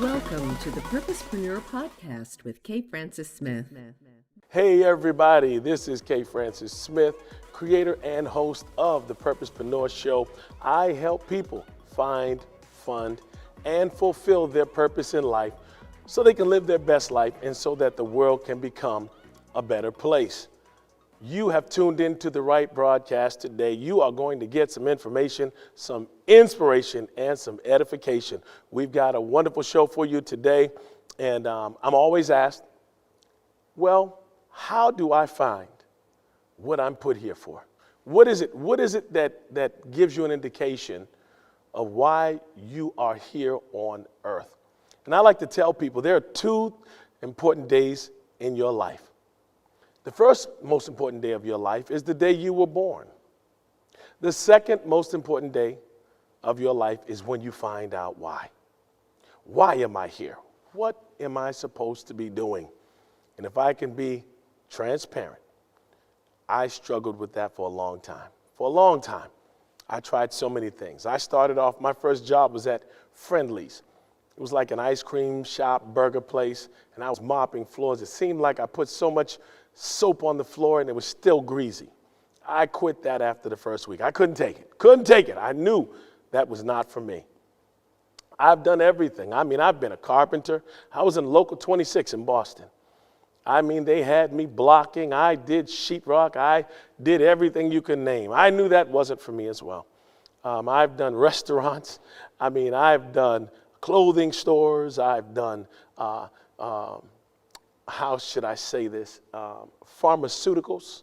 Welcome to the Purposepreneur Podcast with K. Francis Smith. Hey everybody, this is K. Francis Smith, creator and host of the Purposepreneur Show. I help people find, fund, and fulfill their purpose in life so they can live their best life and so that the world can become a better place. You have tuned into the right broadcast today. You are going to get some information, some inspiration, and some edification. We've got a wonderful show for you today, and I'm always asked, well, how do I find what I'm put here for? What is it that gives you an indication of why you are here on earth? And I like to tell people there are two important days in your life. The first most important day of your life is the day you were born. The second most important day of your life is when you find out why. Why am I here? What am I supposed to be doing? And if I can be transparent, I struggled with that for a long time. For a long time, I tried so many things. I started off, my first job was at Friendly's. It was like an ice cream shop, burger place, and I was mopping floors. It seemed like I put so much soap on the floor and it was still greasy. I quit that after the first week. I couldn't take it. I knew that was not for me. I've done everything. I've been a carpenter. I was in Local 26 in Boston. They had me blocking. I did sheetrock. I did everything you can name. I knew that wasn't for me as well. I've done restaurants. I've done clothing stores. I've done how should I say this, pharmaceuticals.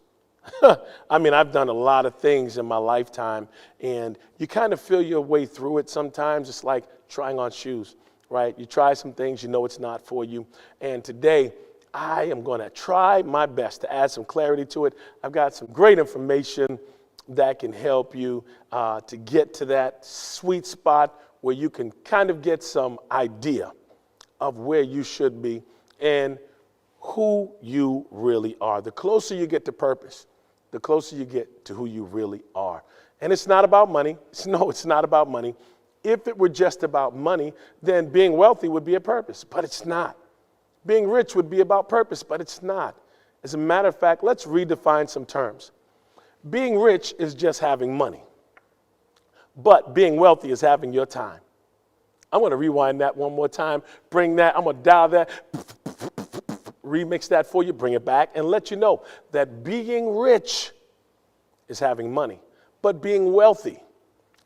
I've done a lot of things in my lifetime, and you kind of feel your way through it sometimes. It's like trying on shoes, right? You try some things, you know it's not for you. And today, I am going to try my best to add some clarity to it. I've got some great information that can help you to get to that sweet spot where you can kind of get some idea of where you should be and who you really are. The closer you get to purpose, the closer you get to who you really are. And it's not about money. No, it's not about money. If it were just about money, then being wealthy would be a purpose, but it's not. Being rich would be about purpose, but it's not. As a matter of fact, let's redefine some terms. Being rich is just having money, but being wealthy is having your time. I'm going to rewind that one more time, I'm going to dial that, remix that for you, bring it back, and let you know that being rich is having money, but being wealthy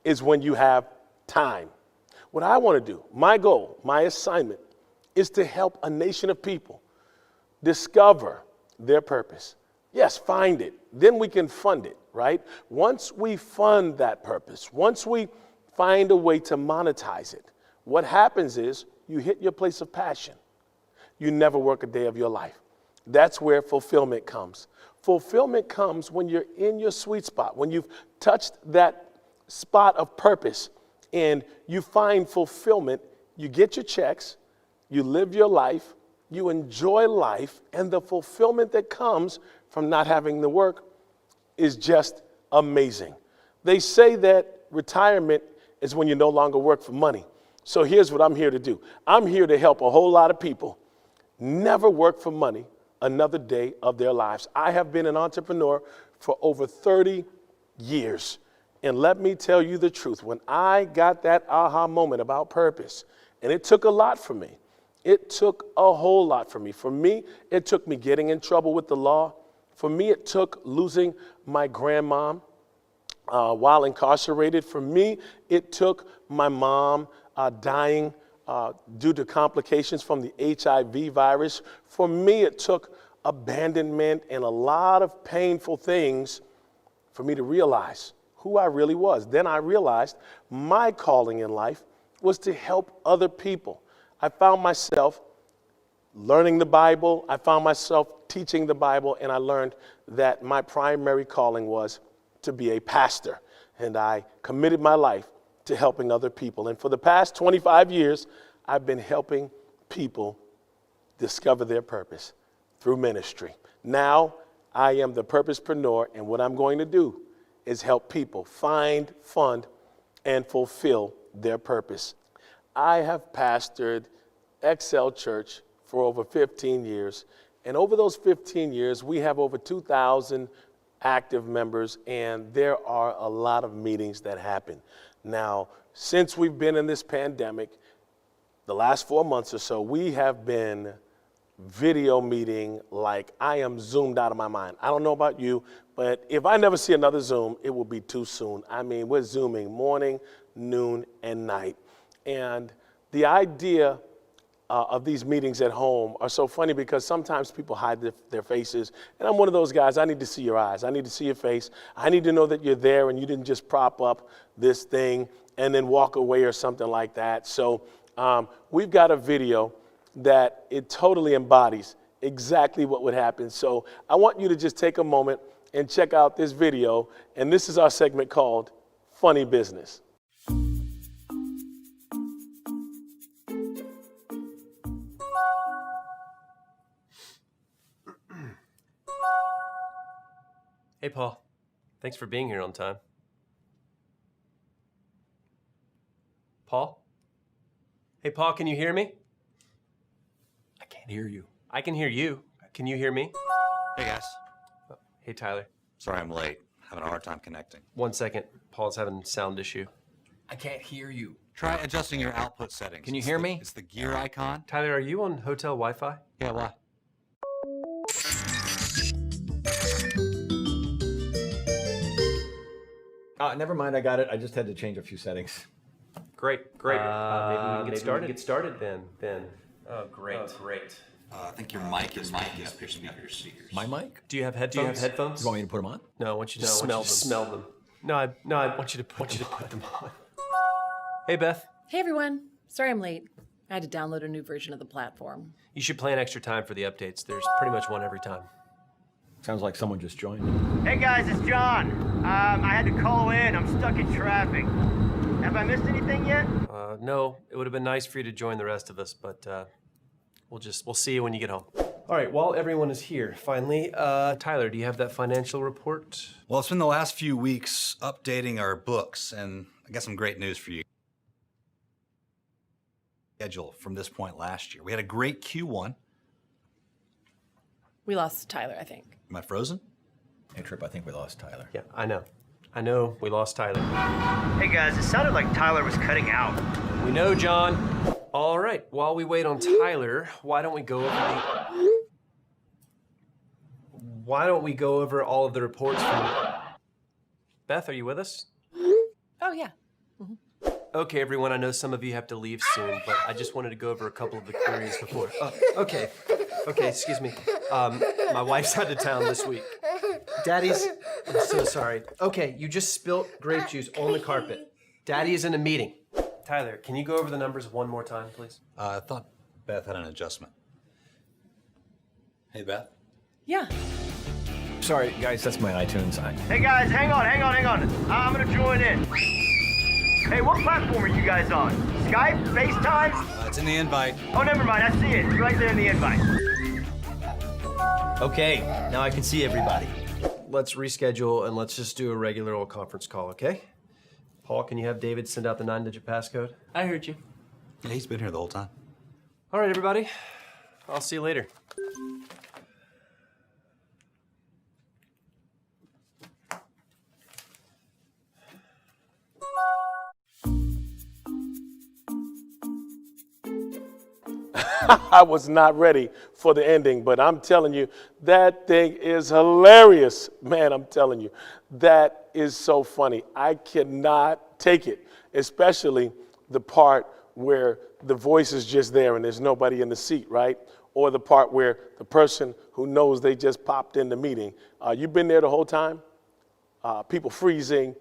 is when you have time. What I want to do, my goal, my assignment, is to help a nation of people discover their purpose. Yes, find it. Then we can fund it, right? Once we fund that purpose, once we find a way to monetize it, what happens is you hit your place of passion. You never work a day of your life. That's where fulfillment comes. Fulfillment comes when you're in your sweet spot, when you've touched that spot of purpose and you find fulfillment, you get your checks, you live your life, you enjoy life, and the fulfillment that comes from not having to work is just amazing. They say that retirement is when you no longer work for money. So here's what I'm here to do. I'm here to help a whole lot of people never work for money another day of their lives. I have been an entrepreneur for over 30 years. And let me tell you the truth. When I got that aha moment about purpose, and it took a lot for me. It took a whole lot for me. For me, it took me getting in trouble with the law. For me, it took losing my grandmom while incarcerated. For me, it took my mom dying due to complications from the HIV virus. For me, it took abandonment and a lot of painful things for me to realize who I really was. Then I realized my calling in life was to help other people. I found myself learning the Bible. I found myself teaching the Bible, and I learned that my primary calling was to be a pastor. And I committed my life to helping other people. And for the past 25 years, I've been helping people discover their purpose through ministry. Now, I am the Purposepreneur, and what I'm going to do is help people find, fund, and fulfill their purpose. I have pastored Excel Church for over 15 years. And over those 15 years, we have over 2,000 active members, and there are a lot of meetings that happen. Now, since we've been in this pandemic, the last 4 months or so, we have been video meeting like I am zoomed out of my mind. I don't know about you, but if I never see another Zoom, it will be too soon. I mean, we're Zooming morning, noon, and night. And the idea of these meetings at home are so funny because sometimes people hide their faces. And I'm one of those guys, I need to see your eyes. I need to see your face. I need to know that you're there and you didn't just prop up this thing and then walk away or something like that. So we've got a video that it totally embodies exactly what would happen. So I want you to just take a moment and check out this video. And this is our segment called Funny Business. Hey, Paul. Thanks for being here on time. Paul? Hey, Paul, can you hear me? I can't hear you. I can hear you. Can you hear me? Hey, guys. Hey, Tyler. Sorry I'm late. Having a hard time connecting. 1 second. Paul's having a sound issue. I can't hear you. Try adjusting your output settings. Can you hear me? It's the gear icon. Tyler, are you on hotel Wi-Fi? Yeah, why? Never mind, I got it. I just had to change a few settings. Great. Maybe we can get started then. Oh, great. I think your mic is picking up your speakers. My mic? Do you have headphones? You want me to put them on? No, I want you to smell them. No, I want you to put them on. Hey, Beth. Hey everyone, sorry I'm late. I had to download a new version of the platform. You should plan extra time for the updates. There's pretty much one every time. Sounds like someone just joined. Hey guys, it's John. I had to call in. I'm stuck in traffic. Have I missed anything yet? No, it would have been nice for you to join the rest of us, but we'll see you when you get home. All right, while everyone is here, finally, Tyler, do you have that financial report? Well, it's been the last few weeks updating our books, and I got some great news for you. Schedule from this point last year. We had a great Q1. We lost Tyler, I think. Am I frozen? Hey, Trip, I think we lost Tyler. Yeah, I know, we lost Tyler. Hey guys, it sounded like Tyler was cutting out. We know, John. All right, while we wait on Tyler, why don't we go over all of the reports from... Beth, are you with us? Oh yeah. Okay, everyone, I know some of you have to leave soon, but I just wanted to go over a couple of the queries before. Okay, excuse me. My wife's out of town this week. Daddy's, I'm so sorry. Okay, you just spilt grape juice on the carpet. Daddy is in a meeting. Tyler, can you go over the numbers one more time, please? I thought Beth had an adjustment. Hey, Beth. Yeah. Sorry, guys, that's my iTunes. Hey guys, hang on. I'm gonna join in. Hey, what platform are you guys on? Skype? FaceTime? It's in the invite. Oh, never mind. I see it. It's right there in the invite. Okay, now I can see everybody. Let's reschedule and let's just do a regular old conference call, okay? Paul, can you have David send out the 9-digit passcode? I heard you. Yeah, he's been here the whole time. All right, everybody. I'll see you later. I was not ready for the ending, but I'm telling you, that thing is hilarious. Man, I'm telling you, that is so funny. I cannot take it, especially the part where the voice is just there and there's nobody in the seat, right? Or the part where the person who knows they just popped in the meeting. You've been there the whole time? People freezing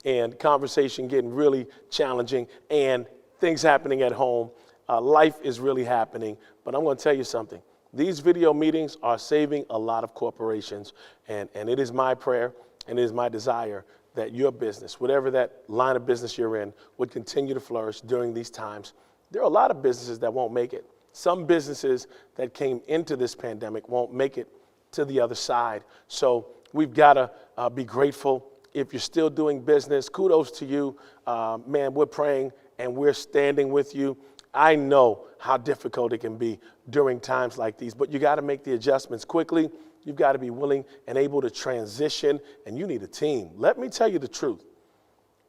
and conversation getting really challenging and things happening at home. Life is really happening, but I'm going to tell you something. These video meetings are saving a lot of corporations, and it is my prayer and it is my desire that your business, whatever that line of business you're in, would continue to flourish during these times. There are a lot of businesses that won't make it. Some businesses that came into this pandemic won't make it to the other side. So we've got to be grateful. If you're still doing business, kudos to you. Man, we're praying and we're standing with you. I know how difficult it can be during times like these, but you got to make the adjustments quickly. You've got to be willing and able to transition, and you need a team. Let me tell you the truth.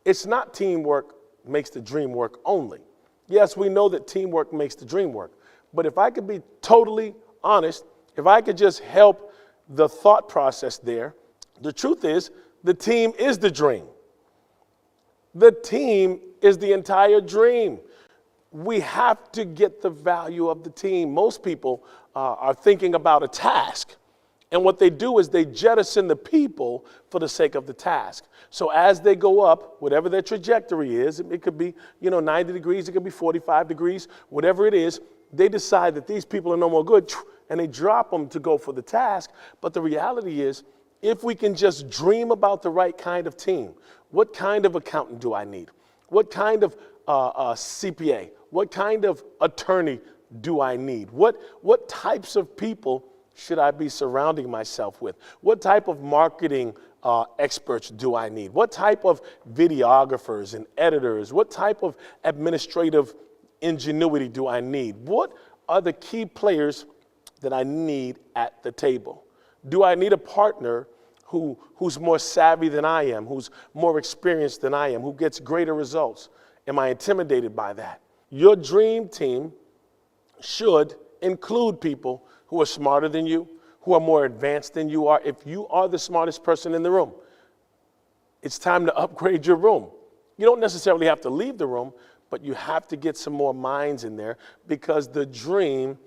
It's not teamwork makes the dream work only. Yes, we know that teamwork makes the dream work, but if I could be totally honest, if I could just help the thought process there, the truth is the team is the dream. The team is the entire dream. We have to get the value of the team. Most people are thinking about a task, and what they do is they jettison the people for the sake of the task. So as they go up, whatever their trajectory is, it could be 90 degrees, it could be 45 degrees, whatever it is, they decide that these people are no more good, and they drop them to go for the task. But the reality is, if we can just dream about the right kind of team, what kind of accountant do I need? What kind of CPA? What kind of attorney do I need? What types of people should I be surrounding myself with? What type of marketing experts do I need? What type of videographers and editors? What type of administrative ingenuity do I need? What are the key players that I need at the table? Do I need a partner who's more savvy than I am, who's more experienced than I am, who gets greater results? Am I intimidated by that? Your dream team should include people who are smarter than you, who are more advanced than you are. If you are the smartest person in the room, it's time to upgrade your room. You don't necessarily have to leave the room, but you have to get some more minds in there, because the dream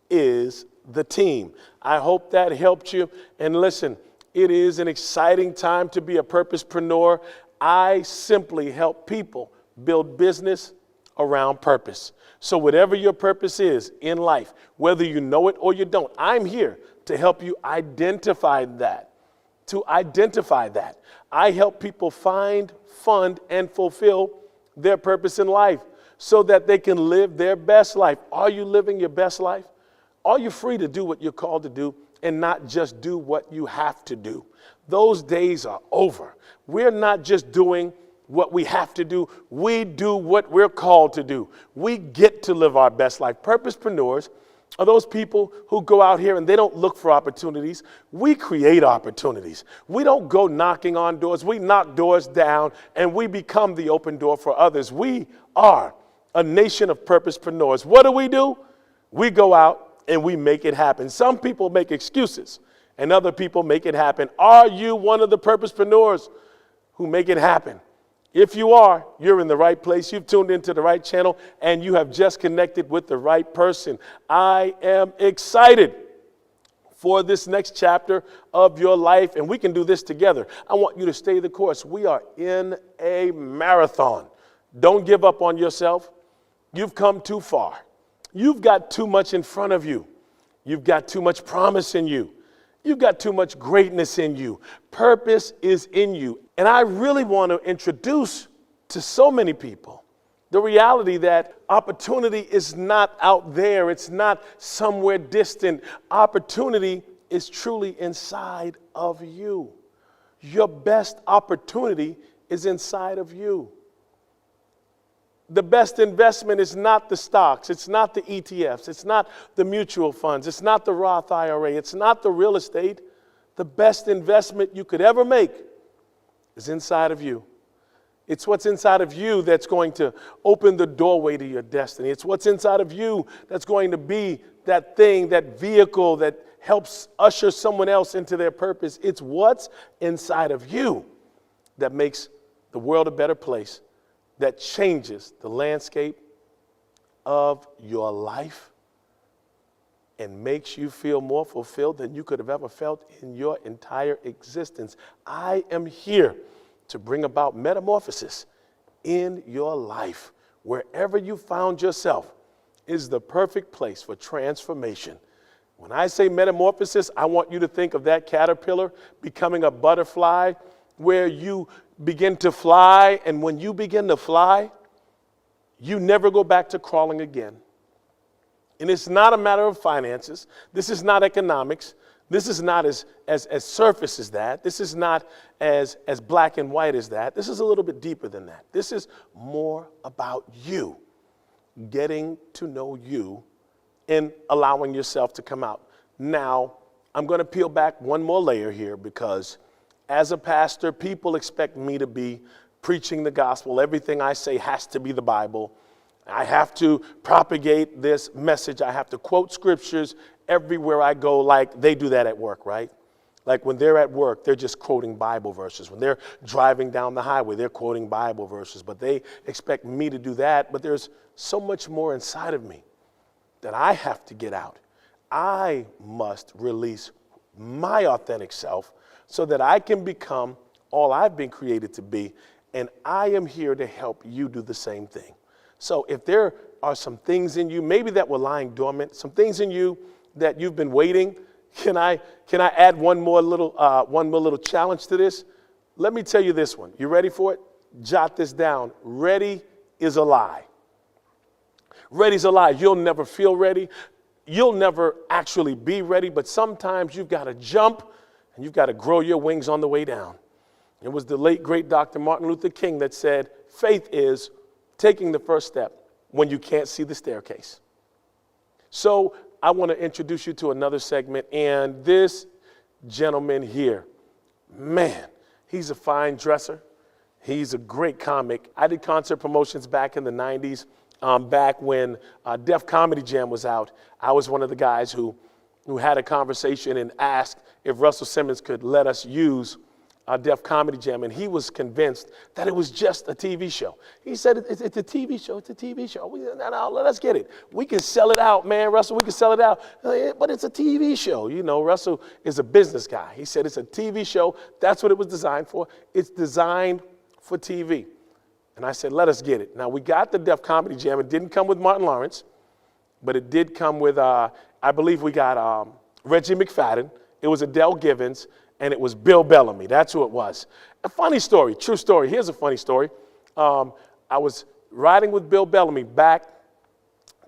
is the team. I hope that helped you. And listen, it is an exciting time to be a purposepreneur. I simply help people build business around purpose. So whatever your purpose is in life, whether you know it or you don't, I'm here to help you identify that. I help people find, fund, and fulfill their purpose in life so that they can live their best life. Are you living your best life? Are you free to do what you're called to do and not just do what you have to do? Those days are over. We're not just doing what we have to do. We do what we're called to do. We get to live our best life. Purposepreneurs are those people who go out here and they don't look for opportunities. We create opportunities. We don't go knocking on doors. We knock doors down and we become the open door for others. We are a nation of purposepreneurs. What do? We go out and we make it happen. Some people make excuses and other people make it happen. Are you one of the purposepreneurs who make it happen? If you are, you're in the right place. You've tuned into the right channel and you have just connected with the right person. I am excited for this next chapter of your life, and we can do this together. I want you to stay the course. We are in a marathon. Don't give up on yourself. You've come too far. You've got too much in front of you. You've got too much promise in you. You've got too much greatness in you. Purpose is in you. And I really want to introduce to so many people the reality that opportunity is not out there. It's not somewhere distant. Opportunity is truly inside of you. Your best opportunity is inside of you. The best investment is not the stocks. It's not the ETFs. It's not the mutual funds. It's not the Roth IRA. It's not the real estate. The best investment you could ever make is inside of you. It's what's inside of you that's going to open the doorway to your destiny. It's what's inside of you that's going to be that thing, that vehicle that helps usher someone else into their purpose. It's what's inside of you that makes the world a better place, that changes the landscape of your life and makes you feel more fulfilled than you could have ever felt in your entire existence. I am here to bring about metamorphosis in your life. Wherever you found yourself is the perfect place for transformation. When I say metamorphosis, I want you to think of that caterpillar becoming a butterfly, where you begin to fly, and when you begin to fly, you never go back to crawling again. And it's not a matter of finances. This is not economics. This is not as surface as that. This is not as black and white as that. This is a little bit deeper than that. This is more about you. getting to know you and allowing yourself to come out. Now, I'm going to peel back one more layer here, because as a pastor, people expect me to be preaching the gospel. Everything I say has to be the Bible. I have to propagate this message. I have to quote scriptures everywhere I go, like they do that at work, right? Like when they're at work, they're just quoting Bible verses. When they're driving down the highway, they're quoting Bible verses. But they expect me to do that. But there's so much more inside of me that I have to get out. I must release my authentic self so that I can become all I've been created to be. And I am here to help you do the same thing. So if there are some things in you, maybe that were lying dormant, some things in you that you've been waiting, can I add one more little challenge to this? Let me tell you this one. You ready for it? Jot this down. Ready is a lie. Ready's a lie. You'll never feel ready. You'll never actually be ready, but sometimes you've got to jump and you've got to grow your wings on the way down. It was the late, great Dr. Martin Luther King that said, faith is taking the first step when you can't see the staircase. So I want to introduce you to another segment, and this gentleman here, man, he's a fine dresser. He's a great comic. I did concert promotions back in the 90s. Back when Def Comedy Jam was out, I was one of the guys who had a conversation and asked if Russell Simmons could let us use Def Comedy Jam, and he was convinced that it was just a TV show. He said, it's a TV show, it's a TV show. No, let us get it. We can sell it out, man, Russell, we can sell it out. But it's a TV show. You know, Russell is a business guy. He said it's a TV show. That's what it was designed for. It's designed for TV. And I said, let us get it. Now, we got the Def Comedy Jam. It didn't come with Martin Lawrence, but it did come with, I believe we got Reggie McFadden. It was Adele Givens, and it was Bill Bellamy. That's who it was. A funny story, true story. Here's a funny story. I was riding with Bill Bellamy back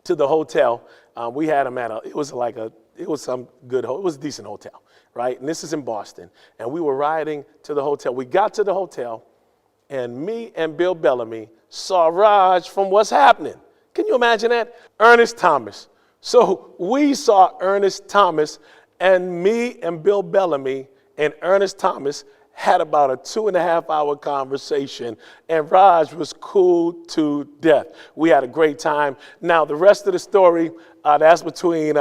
to the hotel. We had him at it was some good, it was a decent hotel, right? And this is in Boston. And we were riding to the hotel. We got to the hotel, and me and Bill Bellamy saw Raj from What's Happening. Can you imagine that? Ernest Thomas. So we saw Ernest Thomas, and me and Bill Bellamy and Ernest Thomas had about a 2.5-hour conversation, and Raj was cool to death. We had a great time. Now, the rest of the story, that's between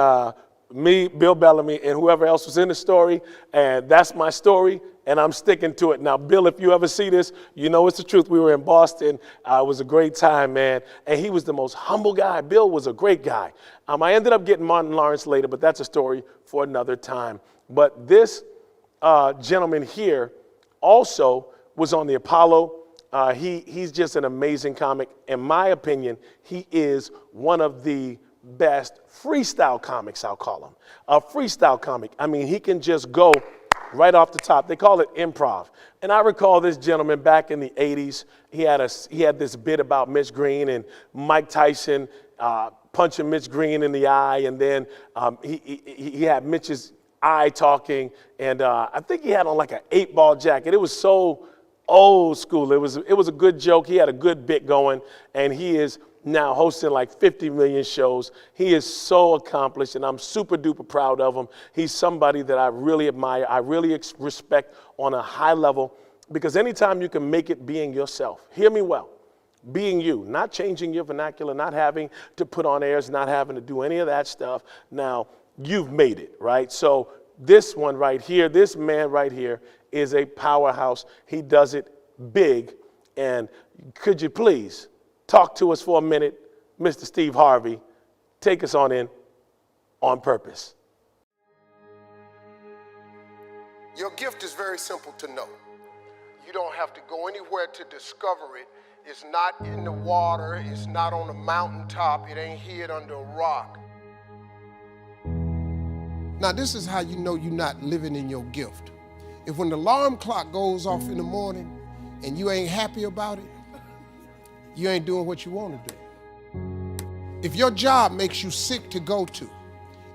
me, Bill Bellamy, and whoever else was in the story, and that's my story, and I'm sticking to it. Now, Bill, if you ever see this, you know it's the truth. We were in Boston. It was a great time, man, and he was the most humble guy. Bill was a great guy. I ended up getting Martin Lawrence later, but that's a story for another time. But this gentleman here also was on the Apollo. He's just an amazing comic. In my opinion, he is one of the best freestyle comics, I'll call him. A freestyle comic. I mean, he can just go right off the top. They call it improv. And I recall this gentleman back in the 80s. He had this bit about Mitch Green and Mike Tyson punching Mitch Green in the eye, and then he had Mitch's eye talking, and I think he had on like an 8-ball jacket. It was so old school. It was a good joke. He had a good bit going, and he is now hosting like 50 million shows. He is so accomplished, and I'm super duper proud of him. He's somebody that I really admire. I really respect on a high level, because anytime you can make it being yourself, hear me well, being you, not changing your vernacular, not having to put on airs, not having to do any of that stuff. Now, you've made it, right? So this one right here, this man right here is a powerhouse. He does it big. And could you please talk to us for a minute, Mr. Steve Harvey? Take us on in on purpose. Your gift is very simple to know. You don't have to go anywhere to discover it. It's not in the water. It's not on a mountaintop. It ain't hid under a rock. Now, this is how you know you're not living in your gift. If when the alarm clock goes off in the morning and you ain't happy about it, you ain't doing what you want to do. If your job makes you sick to go to,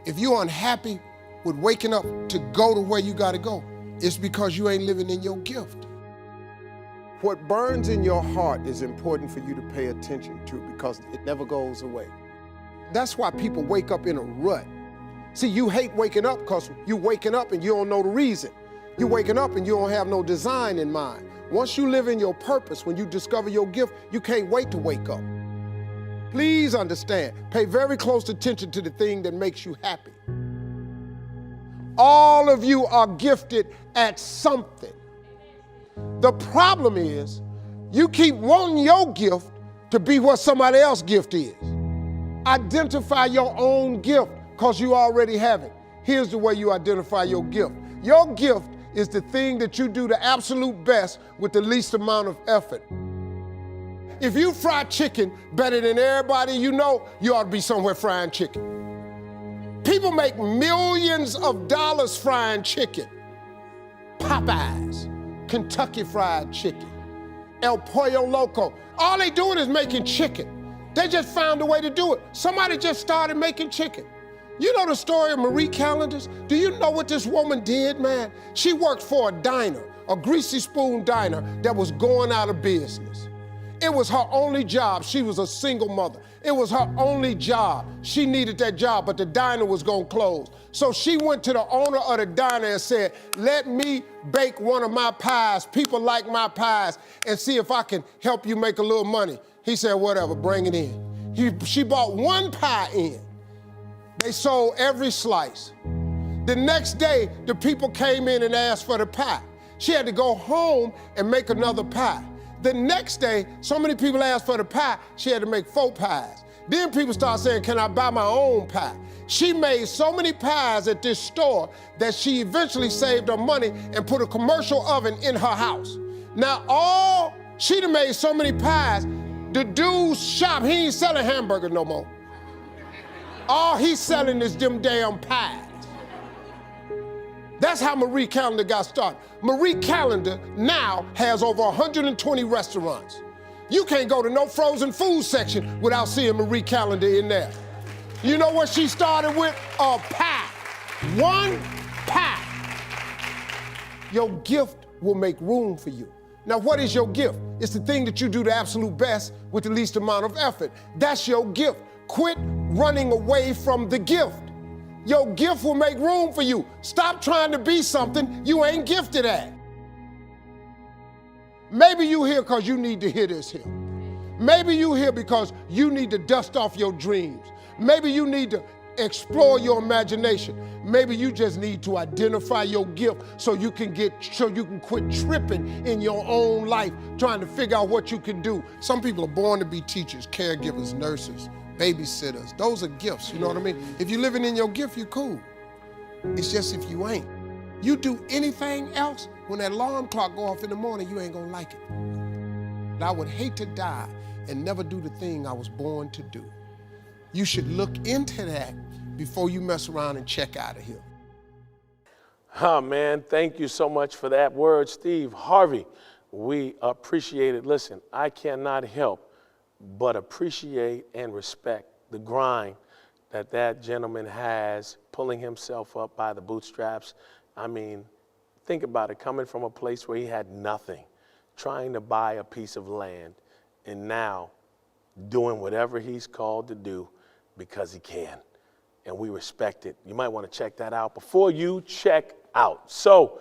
if you're unhappy with waking up to go to where you got to go, it's because you ain't living in your gift. What burns in your heart is important for you to pay attention to because it never goes away. That's why people wake up in a rut. See, you hate waking up because you waking up and you don't know the reason. You waking up and you don't have no design in mind. Once you live in your purpose, when you discover your gift, you can't wait to wake up. Please understand, pay very close attention to the thing that makes you happy. All of you are gifted at something. The problem is, you keep wanting your gift to be what somebody else's gift is. Identify your own gift because you already have it. Here's the way you identify your gift. Your gift is the thing that you do the absolute best with the least amount of effort. If you fry chicken better than everybody you know, you ought to be somewhere frying chicken. People make millions of dollars frying chicken. Popeyes, Kentucky Fried Chicken, El Pollo Loco. All they doing is making chicken. They just found a way to do it. Somebody just started making chicken. You know the story of Marie Callender's? Do you know what this woman did, man? She worked for a diner, a greasy spoon diner that was going out of business. It was her only job. She was a single mother. It was her only job. She needed that job, but the diner was gonna close. So she went to the owner of the diner and said, let me bake one of my pies. People like my pies, and see if I can help you make a little money. He said, whatever, bring it in. She bought one pie in. They sold every slice. The next day, the people came in and asked for the pie. She had to go home and make another pie. The next day, so many people asked for the pie, she had to make 4 pies. Then people started saying, can I buy my own pie? She made so many pies at this store that she eventually saved her money and put a commercial oven in her house. Now she done made so many pies, the dude's shop, he ain't selling hamburgers no more. All he's selling is them damn pies. That's how Marie Callender got started. Marie Callender now has over 120 restaurants. You can't go to no frozen food section without seeing Marie Callender in there. You know what she started with? A pie. One pie. Your gift will make room for you. Now, what is your gift? It's the thing that you do the absolute best with the least amount of effort. That's your gift. Quit running away from the gift. Your gift will make room for you. Stop trying to be something you ain't gifted at. Maybe you here because you need to hear this here. Maybe you here because you need to dust off your dreams. Maybe you need to explore your imagination. Maybe you just need to identify your gift so you can quit tripping in your own life, trying to figure out what you can do. Some people are born to be teachers, caregivers, nurses, babysitters. Those are gifts, you know what I mean? If you're living in your gift, you're cool. It's just if you ain't. You do anything else, when that alarm clock go off in the morning, you ain't gonna like it. I would hate to die and never do the thing I was born to do. You should look into that before you mess around and check out of here. Oh, man, thank you so much for that word, Steve Harvey. We appreciate it. Listen, I cannot help but appreciate and respect the grind that gentleman has, pulling himself up by the bootstraps. I mean, think about it, coming from a place where he had nothing, trying to buy a piece of land, and now doing whatever he's called to do because he can, and we respect it. You might want to check that out before you check out. So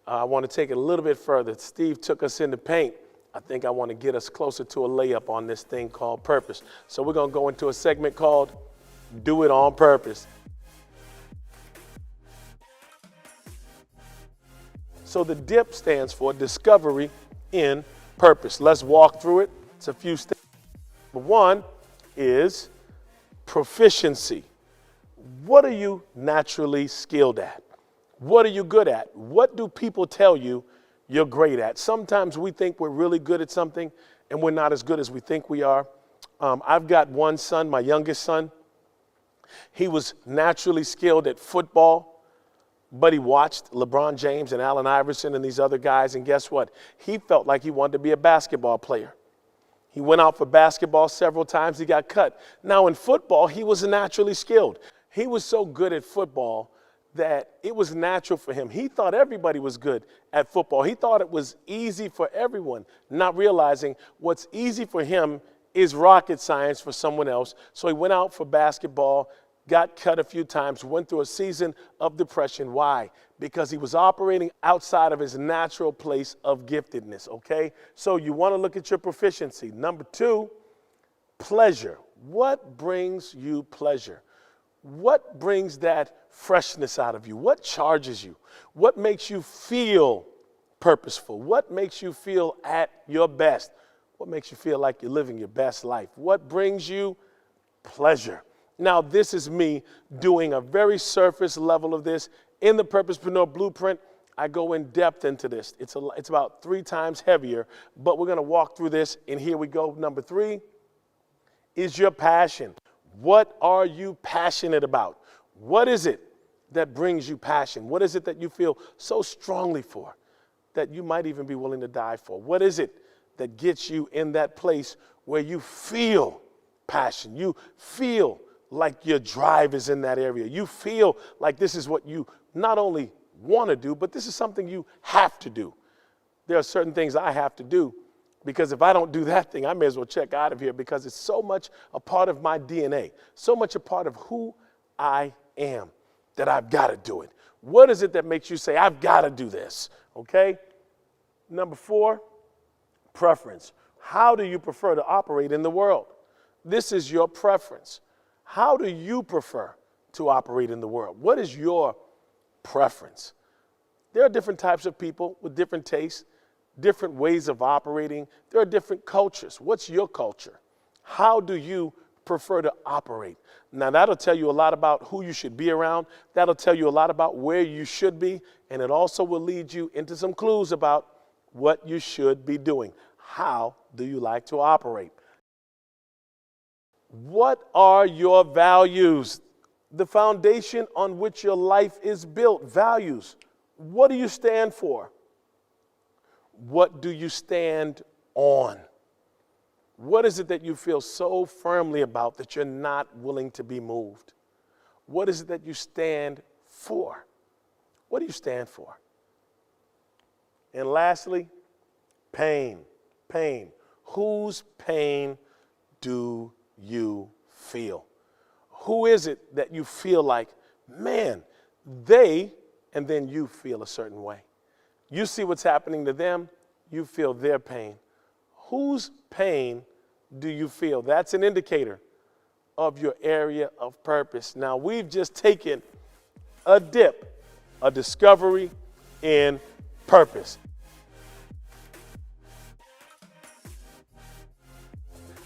I want to take it a little bit further. Steve took us in the paint. I think I want to get us closer to a layup on this thing called purpose. So we're going to go into a segment called Do It on Purpose. So the DIP stands for Discovery in Purpose. Let's walk through it. It's a few steps. One is proficiency. What are you naturally skilled at? What are you good at? What do people tell you you're great at? Sometimes we think we're really good at something and we're not as good as we think we are. I've got one son, my youngest son. He was naturally skilled at football, but he watched LeBron James and Allen Iverson and these other guys, and guess what? He felt like he wanted to be a basketball player. He went out for basketball several times. He got cut. Now in football, he was naturally skilled. He was so good at football that it was natural for him. He thought everybody was good at football. He thought it was easy for everyone, not realizing what's easy for him is rocket science for someone else. So he went out for basketball, got cut a few times, went through a season of depression. Why? Because he was operating outside of his natural place of giftedness, okay? So you want to look at your proficiency. Number 2, pleasure. What brings you pleasure? What brings that freshness out of you? What charges you? What makes you feel purposeful? What makes you feel at your best? What makes you feel like you're living your best life? What brings you pleasure? Now, this is me doing a very surface level of this. In the Purposepreneur Blueprint, I go in depth into this. It's about 3 times heavier, but we're going to walk through this, and here we go. Number 3 is your passion. What are you passionate about? What is it that brings you passion? What is it that you feel so strongly for that you might even be willing to die for? What is it that gets you in that place where you feel passion? You feel like your drive is in that area. You feel like this is what you not only want to do, but this is something you have to do. There are certain things I have to do, because if I don't do that thing, I may as well check out of here, because it's so much a part of my DNA, so much a part of who I am that I've got to do it. What is it that makes you say, I've got to do this? Okay? Number 4, preference. How do you prefer to operate in the world? This is your preference. How do you prefer to operate in the world? What is your preference? There are different types of people with different tastes, different ways of operating. There are different cultures. What's your culture? How do you prefer to operate? Now, that'll tell you a lot about who you should be around. That'll tell you a lot about where you should be. And it also will lead you into some clues about what you should be doing. How do you like to operate? What are your values? The foundation on which your life is built. Values. What do you stand for? What do you stand on? What is it that you feel so firmly about that you're not willing to be moved? What is it that you stand for? What do you stand for? And lastly, pain. Pain. Whose pain do you feel? Who is it that you feel like, man, they, and then you feel a certain way? You see what's happening to them, you feel their pain. Whose pain do you feel? That's an indicator of your area of purpose. Now, we've just taken a dip, a discovery in purpose.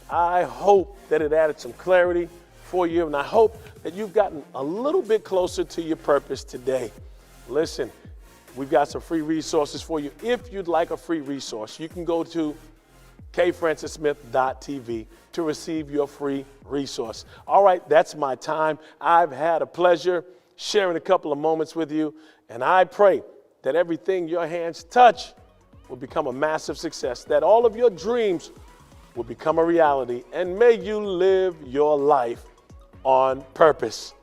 I hope that it added some clarity for you, and I hope that you've gotten a little bit closer to your purpose today. Listen, we've got some free resources for you. If you'd like a free resource, you can go to kfrancissmith.tv to receive your free resource. All right, that's my time. I've had a pleasure sharing a couple of moments with you, and I pray that everything your hands touch will become a massive success, that all of your dreams will become a reality, and may you live your life on purpose.